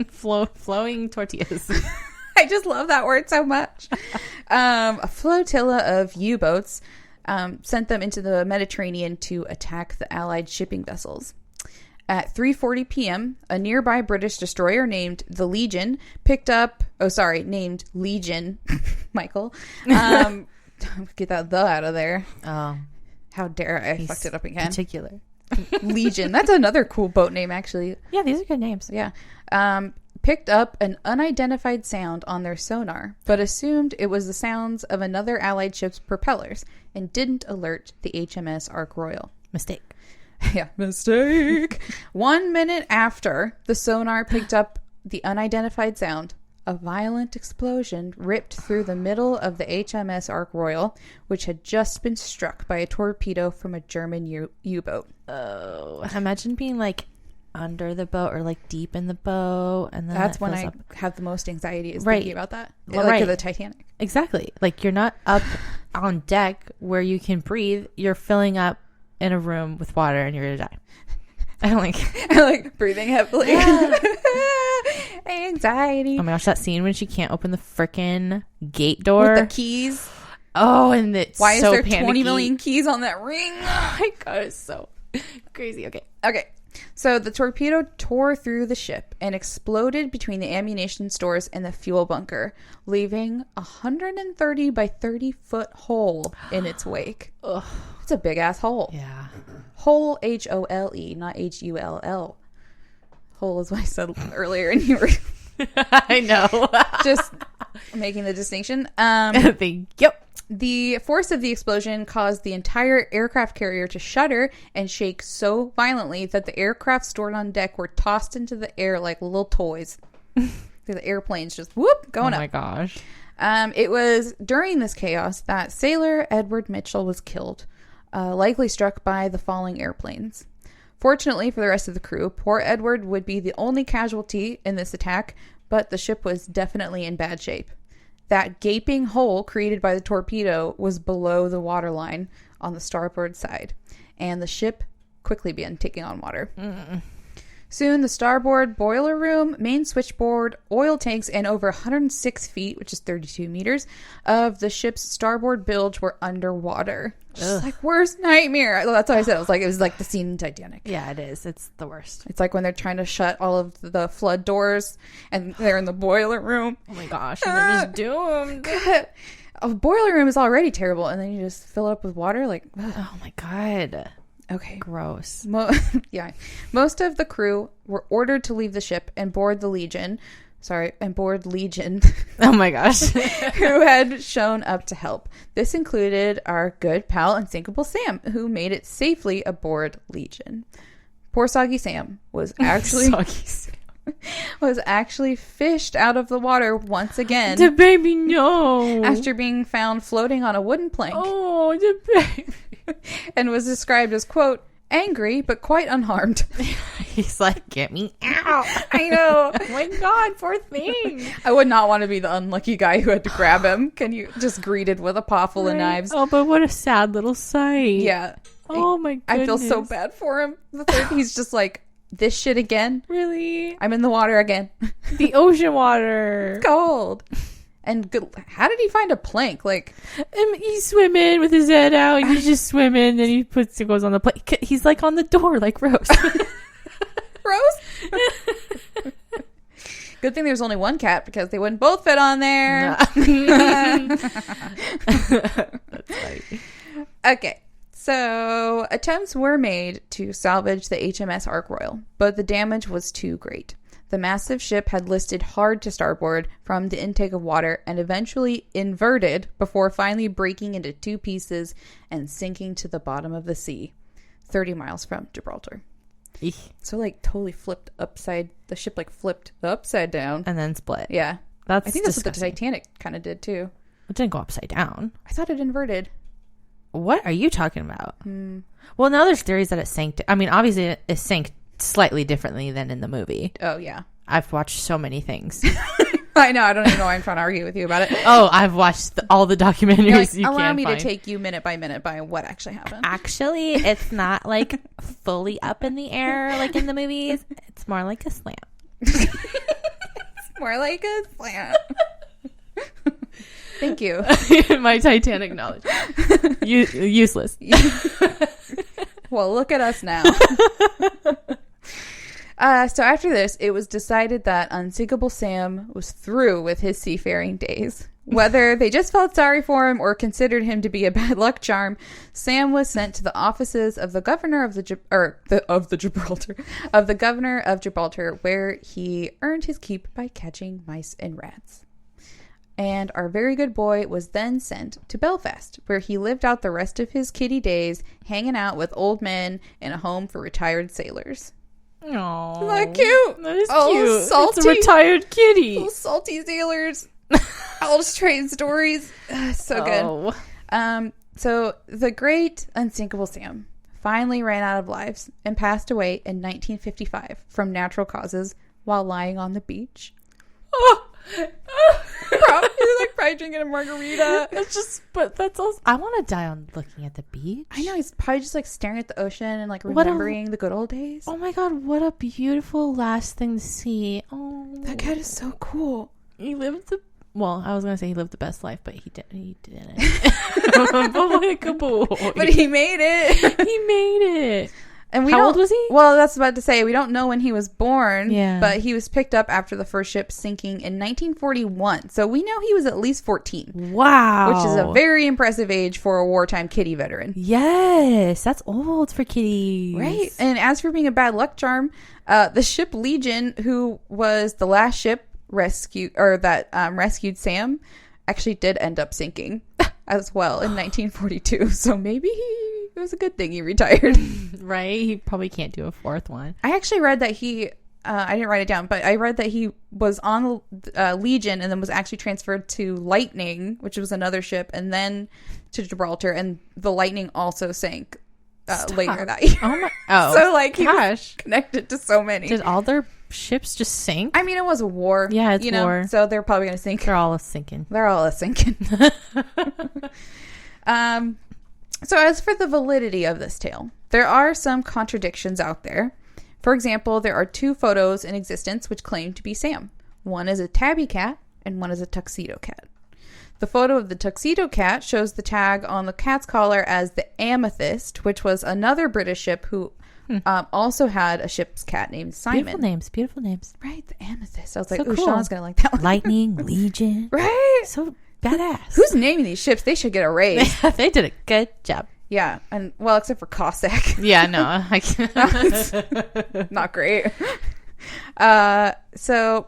Flowing tortillas. I just love that word so much. A flotilla of U-boats sent them into the Mediterranean to attack the Allied shipping vessels. At 3:40 p.m., a nearby British destroyer named the Legion named Legion, Michael. Get that the out of there. Oh. How dare I fucked it up again. Particular. Legion. That's another cool boat name, actually. Yeah, these are good names. Yeah. Picked up an unidentified sound on their sonar, but assumed it was the sounds of another Allied ship's propellers and didn't alert the HMS Ark Royal. Mistake. Yeah, mistake. 1 minute after the sonar picked up the unidentified sound, a violent explosion ripped through the middle of the HMS Ark Royal, which had just been struck by a torpedo from a German U-boat. Oh, imagine being like under the boat or like deep in the boat, and then that's when I have the most anxiety is thinking about that. Well, like the Titanic. Exactly. Like you're not up on deck where you can breathe. You're filling up in a room with water, and you're gonna die. I like breathing heavily. Yeah. Anxiety. Oh my gosh, that scene when she can't open the frickin' gate door with the keys. Oh, and it's why so is there panicky. 20 million keys on that ring? Oh my God, it's so crazy. Okay. So the torpedo tore through the ship and exploded between the ammunition stores and the fuel bunker, leaving a 130 by 30 foot hole in its wake. Ugh. It's a big ass hole. Yeah. Hole, H-O-L-E, not H-U-L-L. Hole is what I said earlier, and you were I know. just making the distinction. Yep. The force of the explosion caused the entire aircraft carrier to shudder and shake so violently that the aircraft stored on deck were tossed into the air like little toys. The airplanes just whoop going up. Oh my gosh. It was during this chaos that sailor Edward Mitchell was killed, likely struck by the falling airplanes. Fortunately for the rest of the crew, poor Edward would be the only casualty in this attack, but the ship was definitely in bad shape. That gaping hole created by the torpedo was below the waterline on the starboard side, and the ship quickly began taking on water. Soon, the starboard boiler room, main switchboard, oil tanks, and over 106 feet, which is 32 meters, of the ship's starboard bilge were underwater. Just like, worst nightmare. That's what I said. It was like the scene in Titanic. Yeah, it is. It's the worst. It's like when they're trying to shut all of the flood doors, and they're in the boiler room. Oh my gosh, and they're just doomed. A boiler room is already terrible, and then you just fill it up with water. Like, ugh. Oh my God. Okay. Gross. Most of the crew were ordered to leave the ship and board Legion. Oh my gosh. Who had shown up to help. This included our good pal Unsinkable Sam, who made it safely aboard Legion. Poor Soggy Sam was actually fished out of the water once again. The baby, no. After being found floating on a wooden plank. Oh, the baby. And was described as, quote, angry, but quite unharmed. He's like, get me out. I know. Oh my God, poor thing. I would not want to be the unlucky guy who had to grab him. Can you just greeted with a paw full of knives? Oh, but what a sad little sight. Yeah. Oh my goodness. I feel so bad for him. He's just like, this shit again? Really? I'm in the water again. The ocean water. It's cold. And good. How did he find a plank? Like, he's swimming with his head out. And he's just swimming. Then he goes on the plank. He's like on the door, like Rose. Rose? Good thing there's only one cat because they wouldn't both fit on there. That's funny. Okay. So, attempts were made to salvage the HMS Ark Royal, but the damage was too great. The massive ship had listed hard to starboard from the intake of water and eventually inverted before finally breaking into 2 pieces and sinking to the bottom of the sea, 30 miles from Gibraltar. Eek. So, like, totally flipped upside... The ship, like, flipped upside down. And then split. Yeah. That's I think that's disgusting. what the Titanic kind of did, too. It didn't go upside down. I thought it inverted. What are you talking about? Well, now there's theories that it sank. I mean, obviously it sank slightly differently than in the movie. Oh, yeah. I've watched so many things. I know. I don't even know why I'm trying to argue with you about it. Oh, I've watched all the documentaries You're like, you can allow me find. to take you minute by minute by what actually happened. Actually, it's not like fully up in the air like in the movies. It's more like a slam. It's more like a slam. Thank you. My Titanic knowledge. Useless. Well, look at us now. So after this, it was decided that Unsinkable Sam was through with his seafaring days. Whether they just felt sorry for him or considered him to be a bad luck charm, Sam was sent to the offices of the governor of the governor of Gibraltar, where he earned his keep by catching mice and rats. And our very good boy was then sent to Belfast, where he lived out the rest of his kiddie days hanging out with old men in a home for retired sailors. Aww. Isn't that cute? That is Oh, cute. salty. It's a retired kitty. Little salty sailors. All just trading stories. So good. So the great Unsinkable Sam finally ran out of lives and passed away in 1955 from natural causes while lying on the beach. Probably drinking a margarita. It's just, but that's also, I want to die on looking at the beach. I know, he's probably just like staring at the ocean and like remembering the good old days. Oh my god, what a beautiful last thing to see. Oh, That cat is so cool. he lived the, well, I was going to say he lived the best life, but he didn't. But like a boy. But he made it. He made it. And How old was he? Well, that's about to say. We don't know when he was born. Yeah. But he was picked up after the first ship sinking in 1941. So we know he was at least 14. Wow. Which is a very impressive age for a wartime kitty veteran. Yes, that's old for kitties. Right. And as for being a bad luck charm, the ship Legion, who was the last ship rescued Sam, actually did end up sinking as well in 1942. So maybe it was a good thing he retired. Right? He probably can't do a fourth one. I actually read that he, I didn't write it down, but I read that he was on Legion and then was actually transferred to Lightning, which was another ship, and then to Gibraltar, and the Lightning also sank later that year. Oh my! Oh, So like he was gosh! connected to so many. Did all their ships just sink? I mean, it was a war. Yeah, it's war. So they're probably going to sink. They're all sinking. They're all sinking. So as for the validity of this tale, there are some contradictions out there. For example, there are 2 photos in existence which claim to be Sam. One is a tabby cat and one is a tuxedo cat. The photo of the tuxedo cat shows the tag on the cat's collar as the Amethyst, which was another British ship who also had a ship's cat named Simon. Beautiful names. Right, the Amethyst. I was like, So ooh, cool. Sean's going to like that one. Lightning, Legion. Right? So badass. Who's naming these ships? They should get a raise. They did a good job. Yeah, and well, except for Cossack. Yeah, no, I can't. Not great. So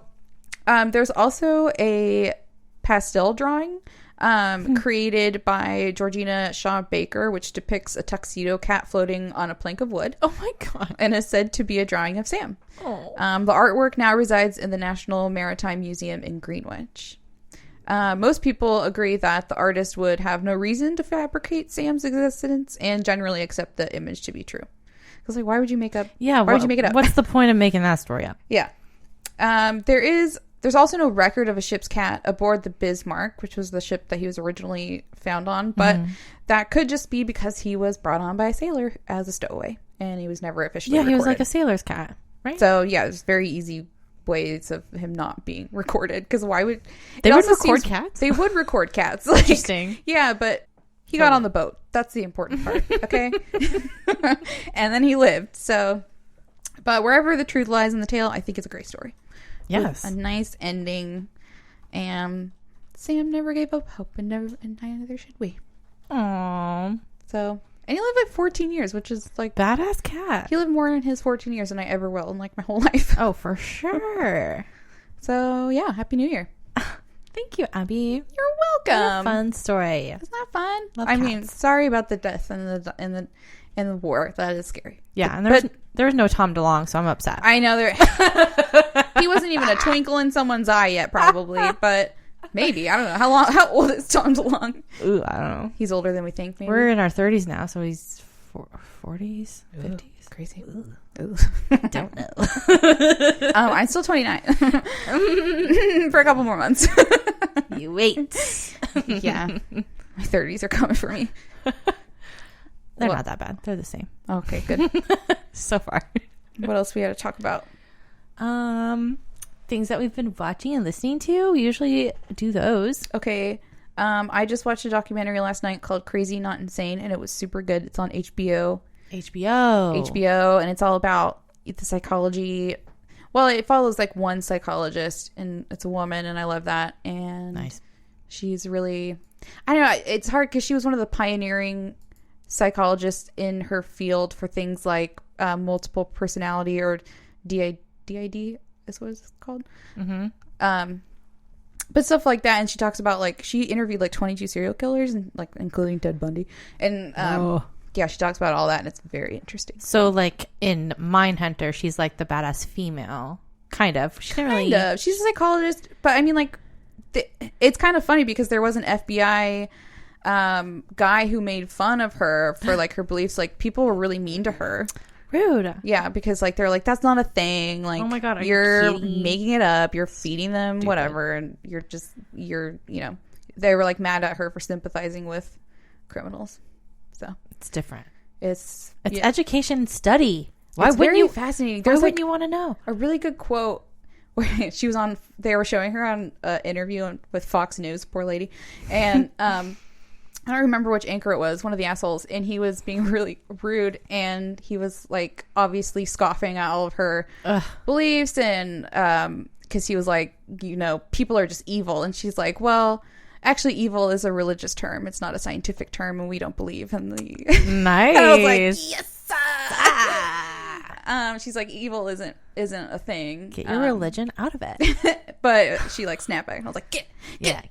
there's also a pastel drawing created by Georgina Shaw Baker, which depicts a tuxedo cat floating on a plank of wood. Oh my god! And is said to be a drawing of Sam. Oh. The artwork now resides in the National Maritime Museum in Greenwich. Most people agree that the artist would have no reason to fabricate Sam's existence and generally accept the image to be true. Because, like, why would you make up? Yeah, why would you make it up? What's the point of making that story up? Yeah. There's also no record of a ship's cat aboard the Bismarck, which was the ship that he was originally found on. But that could just be because he was brought on by a sailor as a stowaway, and he was never officially recorded. He was like a sailor's cat, right? So yeah, there's very easy ways of him not being recorded. Because why would they would record cats? They would record cats. Like, interesting. Yeah, but he got on the boat. That's the important part. Okay. And then he lived. So, but wherever the truth lies in the tale, I think it's a great story. Yes, with a nice ending. And Sam never gave up hope, and neither should we. Aww. So And he lived like 14 years, which is like... Badass cat. He lived more in his 14 years than I ever will in like my whole life. Oh, for sure. So, yeah. Happy New Year. Thank you, Abby. You're welcome. Fun story. It's not fun. Love I mean, cats. sorry about the death and the war. That is scary. Yeah, and there was no Tom DeLonge, so I'm upset. I know he wasn't even a twinkle in someone's eye yet, probably, but maybe. I don't know. How old is Tom DeLonge? Ooh, I don't know. He's older than we think, maybe. We're in our 30s now, so he's 40s, 50s. Crazy. Ooh. Ooh. Don't know. I'm still 29 for a couple more months. You wait. Yeah. My 30s are coming for me. They're not that bad. They're the same. Okay, good. So far. What else we got to talk about? Things that we've been watching and listening to. We usually do those. Okay. I just watched a documentary last night called Crazy Not Insane, and it was super good. It's on HBO. HBO, and it's all about the psychology. Well, it follows like one psychologist, and it's a woman, and I love that. And nice. She's really, I don't know, it's hard because she was one of the pioneering psychologists in her field for things like multiple personality, or DID is what it's called. Mm-hmm. But stuff like that. And she talks about, like, she interviewed like 22 serial killers, and like including Ted Bundy, and yeah, she talks about all that, and it's very interesting. So, like, in Mindhunter, she's like the badass female. Kind of. She's a psychologist, but I mean, like, it's kind of funny because there was an FBI guy who made fun of her for, like, her beliefs. Like, people were really mean to her. Rude. Yeah, because, like, they're like, that's not a thing. Like, oh my God, you're making it up. You're feeding them whatever, and you're, you know, they were, like, mad at her for sympathizing with criminals. So it's different. It's education study. Why it's wouldn't very you? Fascinating. Why There's wouldn't like you want to know? A really good quote where she was on. They were showing her on an interview with Fox News. Poor lady, and I don't remember which anchor it was. One of the assholes, and he was being really rude, and he was like obviously scoffing at all of her beliefs, and because he was like, you know, people are just evil, and she's like, well, actually, evil is a religious term. It's not a scientific term, and we don't believe in the... Nice. And I was like, yes! She's like, evil isn't a thing. Get your religion out of it. But she, like, snapped back. I was like, get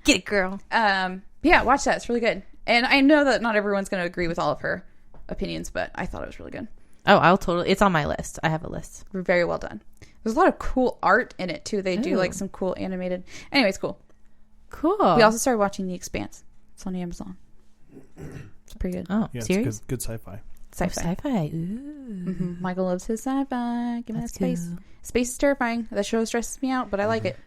it, girl. Yeah, watch that. It's really good. And I know that not everyone's going to agree with all of her opinions, but I thought it was really good. Oh, I'll totally... It's on my list. I have a list. Very well done. There's a lot of cool art in it, too. They do, like, some cool animated... Anyway, it's cool. Cool. We also started watching The Expanse. It's on Amazon. It's pretty good. Oh, yeah, serious? It's good sci-fi. Sci-fi. Ooh. Mm-hmm. Michael loves his sci-fi. Give me that space. Cool. Space is terrifying. That show stresses me out, but I like it.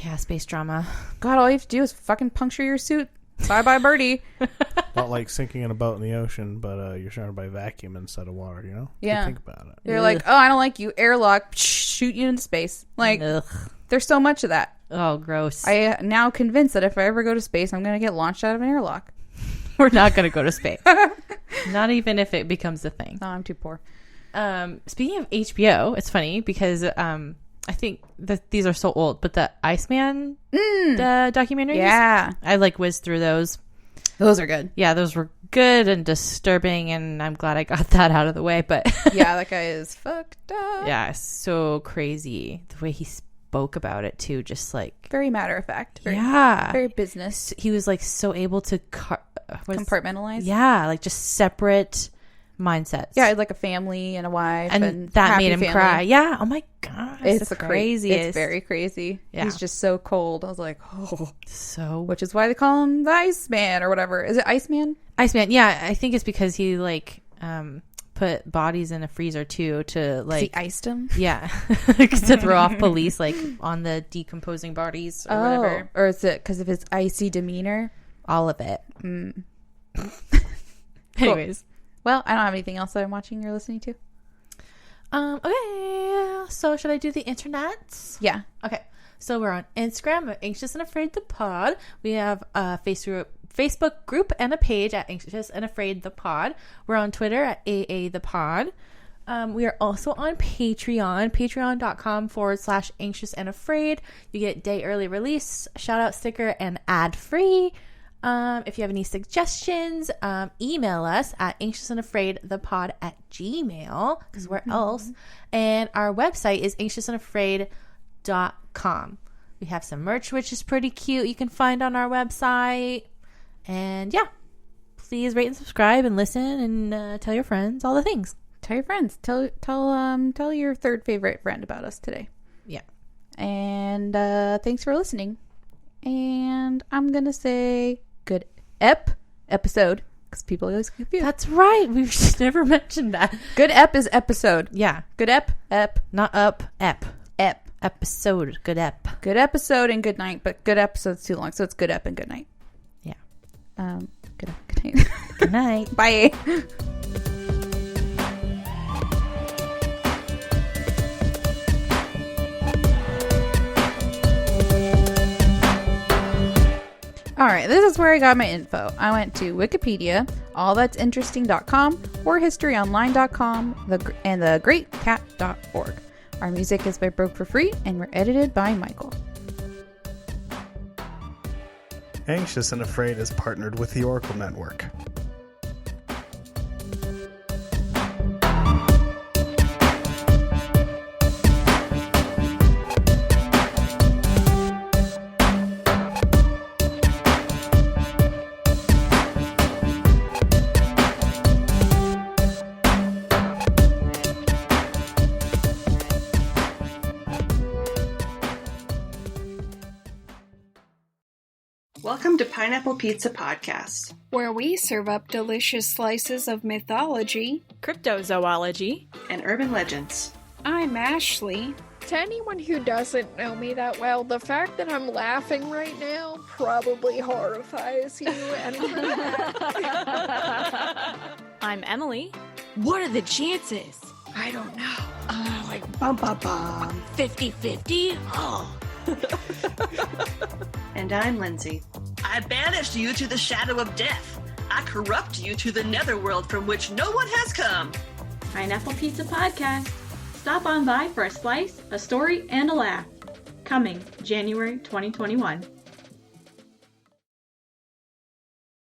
Yeah, space drama. God, all you have to do is fucking puncture your suit. Bye-bye, birdie. Not like sinking in a boat in the ocean, but you're surrounded by vacuum instead of water, you know? Yeah. Think about it. They're like, oh, I don't like you. Airlock. Shoot you into space. Like, Ugh. There's so much of that. Oh, gross. I am now convinced that if I ever go to space, I'm going to get launched out of an airlock. We're not going to go to space. Not even if it becomes a thing. No, I'm too poor. Speaking of HBO, it's funny because I think that these are so old, but the Iceman the documentaries, yeah, I like whizzed through those. Those are good. Yeah, those were good and disturbing, and I'm glad I got that out of the way. But yeah, that guy is fucked up. Yeah, so crazy the way he spoke about it too, just like very matter of fact. Very business. He was like so able to compartmentalize. Yeah, like just separate mindsets. Yeah, like a family and a wife, and that made him cry. Yeah. Oh my god, it's crazy. It's very crazy. Yeah. He's just so cold. I was like, oh, so. Which is why they call him the Iceman or whatever. Is it Iceman? Iceman. Yeah, I think it's because he like put bodies in a freezer too to like he iced them. Yeah, to throw off police like on the decomposing bodies or whatever. Or is it because of his icy demeanor? All of it. Anyways. Well, I don't have anything else that I'm watching or listening to. Okay. So should I do the internets? Yeah. Okay. So we're on Instagram at Anxious and Afraid the Pod. We have a Facebook group and a page at Anxious and Afraid the Pod. We're on Twitter at AA the Pod. We are also on Patreon, patreon.com/Anxious and Afraid. You get day early release, shout out sticker, and ad free. If you have any suggestions, email us at anxiousandafraidthepod@gmail.com, because where else? And our website is anxiousandafraid.com. We have some merch, which is pretty cute. You can find on our website. And yeah, please rate and subscribe and listen and tell your friends, all the things. Tell your friends. Tell your third favorite friend about us today. Yeah. And thanks for listening. And I'm going to say good episode, because people always confuse. That's right. We've just never mentioned that. Good is episode. Yeah. Good ep. Not up, ep. Episode. Good ep. Good episode and good night, but good episode's too long, so it's good ep and good night. Yeah. Good night. Good night. Bye. All right, this is where I got my info. I went to Wikipedia, allthat'sinteresting.com, warhistoryonline.com, and thegreatcat.org. Our music is by Broke for Free, and we're edited by Michael. Anxious and Afraid is partnered with the Oracle Network. Welcome to Pineapple Pizza Podcast, where we serve up delicious slices of mythology, cryptozoology, and urban legends. I'm Ashley. To anyone who doesn't know me that well, the fact that I'm laughing right now probably horrifies you. And I'm Emily. What are the chances? I don't know. Like bum 50-50? Oh. And I'm Lindsay. I banished you to the shadow of death. I corrupt you to the netherworld from which no one has come. Pineapple Pizza Podcast. Stop on by for a slice, a story, and a laugh. Coming January 2021.